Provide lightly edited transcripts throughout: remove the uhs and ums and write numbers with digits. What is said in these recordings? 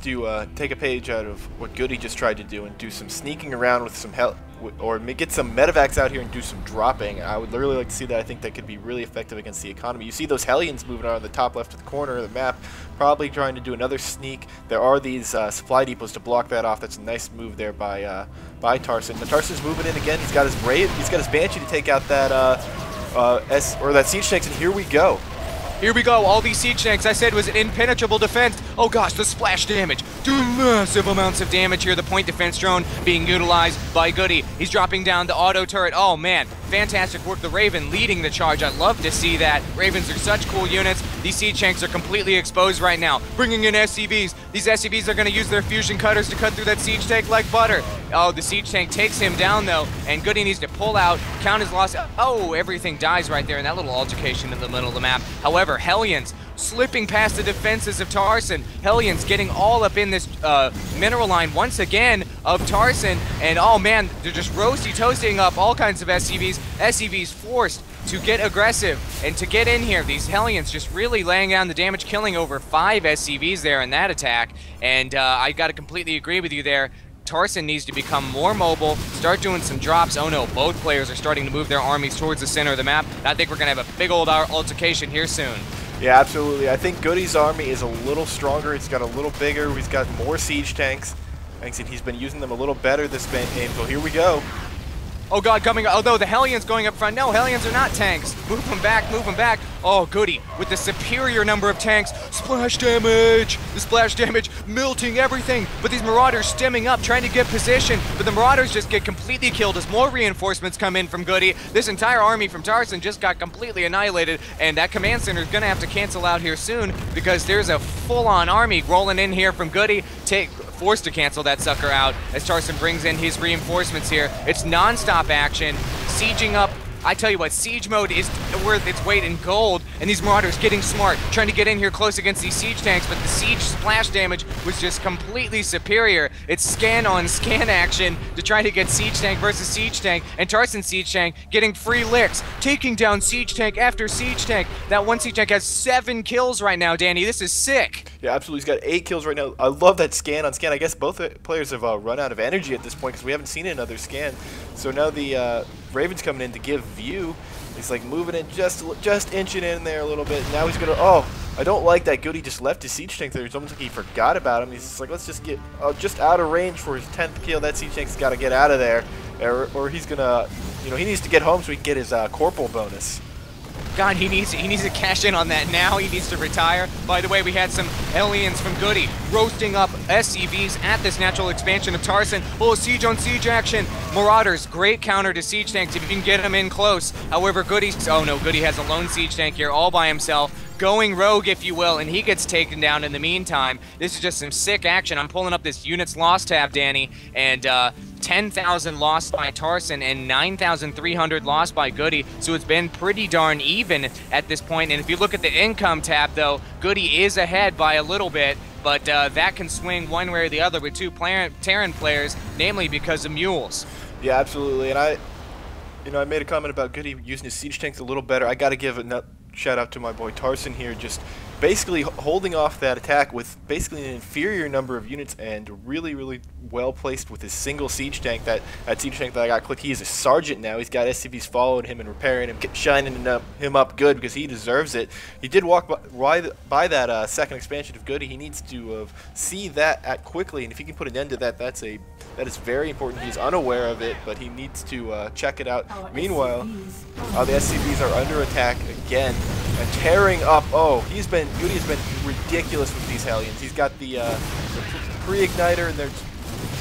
to take a page out of what Goody just tried to do and do some sneaking around with some or get some medevacs out here and do some dropping. I would really like to see that. I think that could be really effective against the economy. You see those Hellions moving around the top left of the corner of the map, probably trying to do another sneak. There are these supply depots to block that off. That's a nice move there by Tarson. But Tarson's moving in again. He's got his He's got his Banshee to take out that that siege tanks, and here we go. Here we go, all these siege tanks I said was an impenetrable defense. Oh gosh, the splash damage. Doing massive amounts of damage here. The point defense drone being utilized by Goody. He's dropping down the auto turret. Oh man, fantastic work. The Raven leading the charge. I love to see that. Ravens are such cool units. These siege tanks are completely exposed right now. Bringing in SCVs. These SCVs are going to use their fusion cutters to cut through that siege tank like butter. Oh, the siege tank takes him down though, and Goody needs to pull out, count his loss. Oh, everything dies right there in that little altercation in the middle of the map. However, Hellions slipping past the defenses of Tarson. Hellions getting all up in this mineral line once again of Tarson, and oh man, they're just roasty-toasting up all kinds of SCVs. SCVs forced to get aggressive and to get in here. These Hellions just really laying down the damage, killing over 5 SCVs there in that attack, and I gotta completely agree with you there. Tarson needs to become more mobile, start doing some drops. Oh no, both players are starting to move their armies towards the center of the map. I think we're going to have a big old altercation here soon. Yeah, absolutely. I think Goody's army is a little stronger. It's got a little bigger. He's got more siege tanks. Like I said, he's been using them a little better this game, so here we go. Oh god, coming, although the Hellions going up front. No, Hellions are not tanks. Move them back, move them back. Oh, Goody, with the superior number of tanks. Splash damage! The splash damage melting everything. But these Marauders stemming up, trying to get position. But the Marauders just get completely killed as more reinforcements come in from Goody. This entire army from Tarson just got completely annihilated. And that command center is going to have to cancel out here soon, because there's a full-on army rolling in here from Goody. Forced to cancel that sucker out as Tarson brings in his reinforcements here. It's non-stop action, sieging up. I tell you what, siege mode is worth its weight in gold, and these Marauders getting smart, trying to get in here close against these siege tanks, but the siege splash damage was just completely superior. It's scan-on-scan action to try to get siege tank versus siege tank, and Tarson's siege tank getting free licks, taking down siege tank after siege tank. That one siege tank has 7 kills right now, Danny. This is sick. Yeah, absolutely. He's got 8 kills right now. I love that scan-on-scan. I guess both players have run out of energy at this point because we haven't seen another scan. So now the Raven's coming in to give view. He's like moving in, just inching in there a little bit. Now he's gonna. Oh, I don't like that Goody just left his siege tank there. It's almost like he forgot about him. He's just like, let's just get just out of range for his 10th kill. That siege tank's got to get out of there, or he's gonna, he needs to get home so he can get his corporal bonus. God, he needs to cash in on that now. He needs to retire. By the way, we had some Hellions from Goody roasting up SCVs at this natural expansion of Tarson. Oh, siege on siege action. Marauders, great counter to siege tanks if you can get them in close. However, Goody has a lone siege tank here all by himself, going rogue, if you will, and he gets taken down in the meantime. This is just some sick action. I'm pulling up this units lost tab, Danny, and 10,000 lost by Tarson and 9,300 lost by Goody, so it's been pretty darn even at this point. And if you look at the income tab, though, Goody is ahead by a little bit, but that can swing one way or the other with 2 Terran players, namely because of mules. Yeah, absolutely. And I made a comment about Goody using his siege tanks a little better. I got to give a shout out to my boy Tarson here, just basically holding off that attack with basically an inferior number of units and really well placed with his single siege tank. That siege tank that I got clicked, he is a sergeant now. He's got SCVs following him and repairing him, shining him up good because he deserves it. He did walk by that second expansion of Goody. He needs to see that quickly, and if he can put an end to that, that is very important. He's unaware of it, but he needs to check it out. Meanwhile, the SCVs are under attack again and tearing up. Oh, Goody has been ridiculous with these Hellions. He's got the pre-igniter, and they're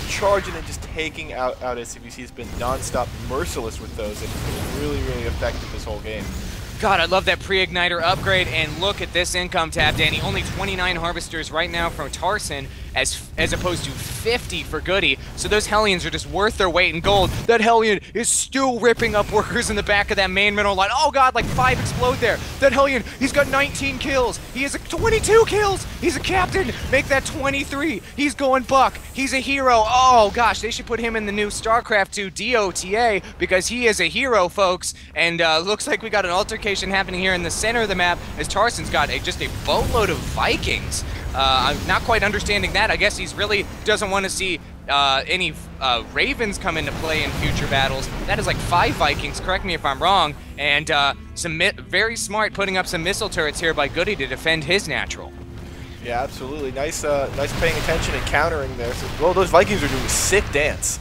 charging and just taking out SCVs. He's been non-stop merciless with those, and it's been really effective this whole game. God, I love that pre-igniter upgrade, and look at this income tab, Danny. Only 29 harvesters right now from Tarson, as opposed to 50 for Goody. So those Hellions are just worth their weight in gold. That Hellion is still ripping up workers in the back of that main mineral line. Oh god, like 5 explode there. That Hellion, he's got 19 kills. He has 22 kills. He's a captain. Make that 23. He's going buck. He's a hero. Oh gosh, they should put him in the new Starcraft 2 DOTA because he is a hero, folks. And looks like we got an altercation happening here in the center of the map as Tarson's got just a boatload of Vikings. I'm not quite understanding that. I guess he's really doesn't want to see any Ravens come into play in future battles. That is like 5 Vikings, correct me if I'm wrong, and very smart putting up some missile turrets here by Goody to defend his natural. Yeah, absolutely. Nice paying attention and countering there. So, well, those Vikings are doing a sick dance.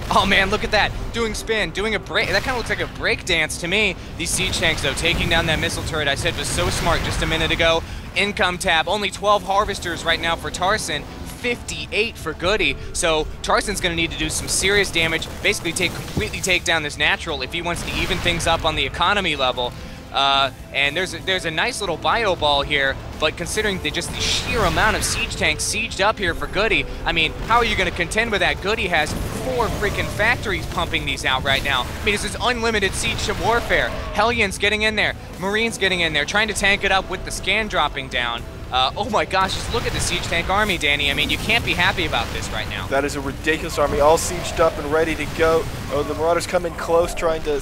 Oh man, look at that. Doing spin, doing a break. That kind of looks like a break dance to me. These siege tanks, though, taking down that missile turret I said was so smart just a minute ago. Income tab, only 12 harvesters right now for Tarson. 58 for Goody, so Tarson's going to need to do some serious damage, basically completely take down this natural if he wants to even things up on the economy level. And there's a nice little bio ball here, but considering just the sheer amount of siege tanks sieged up here for Goody, I mean, how are you going to contend with that? Goody has 4 freaking factories pumping these out right now. I mean, this is unlimited siege to warfare. Hellions getting in there, Marines getting in there, trying to tank it up with the scan dropping down. Oh my gosh, just look at the siege tank army, Danny. I mean, you can't be happy about this right now. That is a ridiculous army, all sieged up and ready to go. Oh, the Marauders come in close, trying to,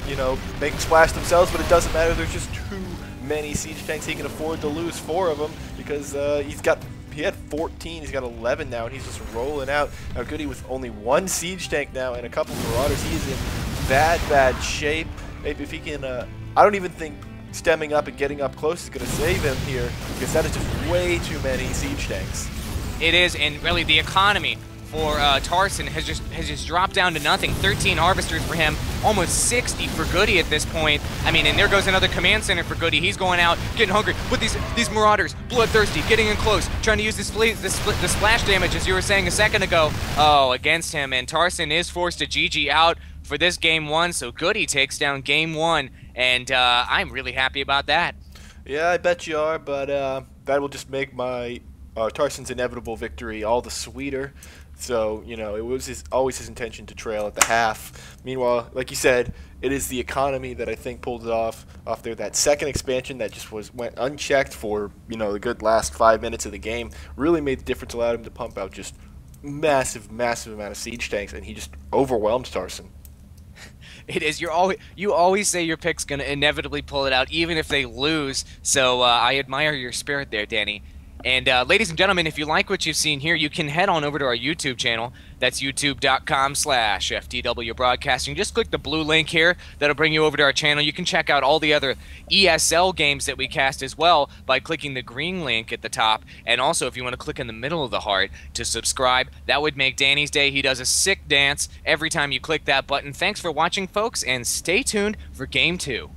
you know, make a splash themselves, but it doesn't matter. There's just too many siege tanks. He can afford to lose 4 of them because he had 14, he's got 11 now, and he's just rolling out. Now Goody with only 1 siege tank now and a couple Marauders, he is in bad shape. Maybe if he can, I don't even think stemming up and getting up close is going to save him here, because that is just way too many siege tanks. It is, and really the economy for Tarson has just dropped down to nothing. 13 harvesters for him, almost 60 for Goody at this point. I mean, and there goes another command center for Goody. He's going out, getting hungry with these Marauders, bloodthirsty, getting in close, trying to use the splash damage, as you were saying a second ago, against him. And Tarson is forced to GG out for this game 1, so Goody takes down game 1, and I'm really happy about that. Yeah, I bet you are, but that will just make my Tarson's inevitable victory all the sweeter. So, you know, it was always his intention to trail at the half. Meanwhile, like you said, it is the economy that I think pulled it off there. That second expansion that just went unchecked for, you know, the good last 5 minutes of the game really made the difference, allowed him to pump out just massive amount of siege tanks, and he just overwhelmed Tarson. It is. You always say your pick's going to inevitably pull it out, even if they lose. So I admire your spirit there, Danny. And ladies and gentlemen, if you like what you've seen here, you can head on over to our YouTube channel. That's youtube.com/FTWBroadcasting. Just click the blue link here. That'll bring you over to our channel. You can check out all the other ESL games that we cast as well by clicking the green link at the top. And also, if you want to click in the middle of the heart to subscribe, that would make Danny's day. He does a sick dance every time you click that button. Thanks for watching, folks, and stay tuned for Game 2.